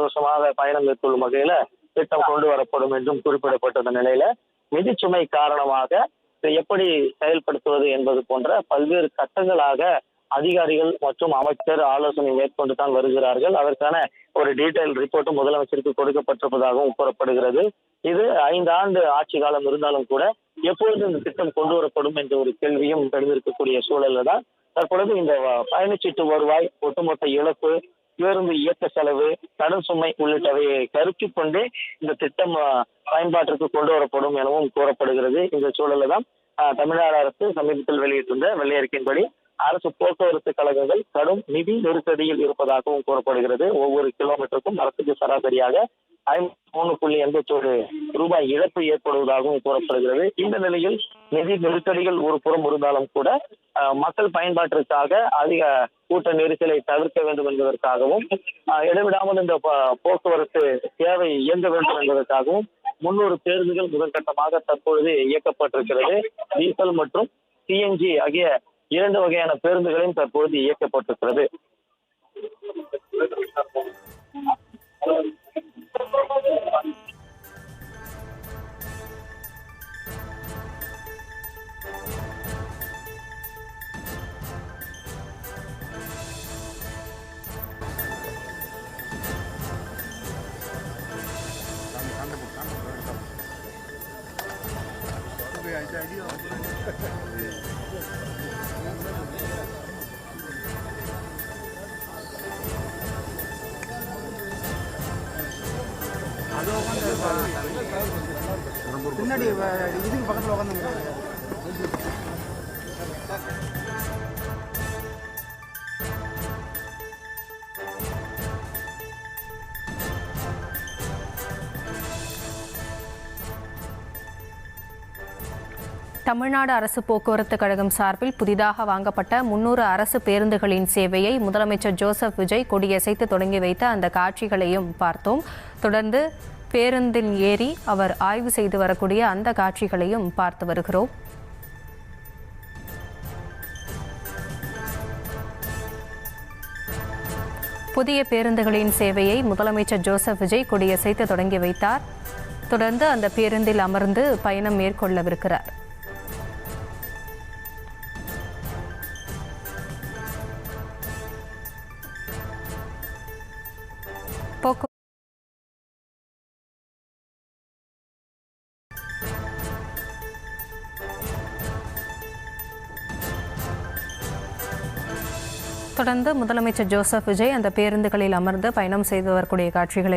இலவசமாக பயணம் மேற்கொள்ளும் வகையில திட்டம் கொண்டு வரப்படும் என்றும் குறிப்பிடப்பட்ட நிலையில நிதிச்சுமை காரணமாக இதை எப்படி செயல்படுத்துவது என்பது போன்ற பல்வேறு கட்டங்களாக அதிகாரிகள் மற்றும் அமைச்சர் ஆலோசனை மேற்கொண்டு தான் வருகிறார்கள். அதற்கான ஒரு டீடைல் ரிப்போர்ட்டும் முதலமைச்சருக்கு கொடுக்கப்பட்டிருப்பதாகவும் கூறப்படுகிறது. இது 5 ஆண்டு ஆட்சி காலம் இருந்தாலும் கூட எப்பொழுது இந்த திட்டம் கொண்டு வரப்படும் என்ற ஒரு கேள்வியும் எழுந்திருக்கக்கூடிய சூழல்ல தான் தற்பொழுது இந்த பயணச்சீட்டு வருவாய், ஒட்டுமொத்த இழப்பு, பேருந்து இயக்க செலவு, கடன் சுமை உள்ளிட்டவையை கருத்தில் கொண்டு இந்த திட்டம் பயன்பாட்டிற்கு கொண்டு வரப்படும் எனவும் கூறப்படுகிறது. இந்த சூழல்ல தான் தமிழ்நாடு அரசு சமீபத்தில் வெளியிட்டிருந்த வெள்ளை அறிக்கையின்படி அரசு போக்குவரத்து கழகங்கள் கடும் நிதி நெருக்கடியில் இருப்பதாகவும் கூறப்படுகிறது. ஒவ்வொரு கிலோமீட்டருக்கும் அரசுக்கு சராசரியாக 53.81 ரூபாய் இழப்பு ஏற்படுவதாகவும் கூறப்படுகிறது. இந்த நிலையில் நிதி நெருக்கடிகள் ஒரு புறம் இருந்தாலும் கூட மக்கள் பயன்பாட்டிற்காக அதிக கூட்ட நெரிசலை தவிர்க்க வேண்டும் என்பதற்காகவும் இடைவிடாமல் இந்த போக்குவரத்து சேவை இயங்க வேண்டும் என்பதற்காகவும் 300 பேருந்துகள் முதற்கட்டமாக தற்பொழுது இயக்கப்பட்டிருக்கிறது. டீசல் மற்றும் சிஎன்ஜி ஆகிய 2 வகையான பேருந்துகளையும் தற்போது இயக்கப்பட்டிருக்கிறது. பின்னாடி இதுக்கு பக்கத்தில் உட்காந்து தமிழ்நாடு அரசு போக்குவரத்து கழகம் சார்பில் புதிதாக வாங்கப்பட்ட 300 அரசு பேருந்துகளின் சேவையை முதலமைச்சர் ஜோசப் விஜய் கொடியசைத்து தொடங்கி வைத்த அந்த காட்சிகளையும் பார்த்தோம். தொடர்ந்து பேருந்தில் ஏறி அவர் ஆய்வு செய்து வரக்கூடிய அந்த காட்சிகளையும் பார்த்து வருகிறோம். புதிய பேருந்துகளின் சேவையை முதலமைச்சர் ஜோசப் விஜய் கொடியசைத்து தொடங்கி வைத்தார். தொடர்ந்து அந்த பேருந்தில் அமர்ந்து பயணம் மேற்கொள்ளவிருக்கிறார். தொடர்ந்து முதலமைச்சர் ஜோசப் விஜய் அந்த பேருந்துகளில் அமர்ந்து பயணம் செய்து வரக்கூடிய காட்சிகளை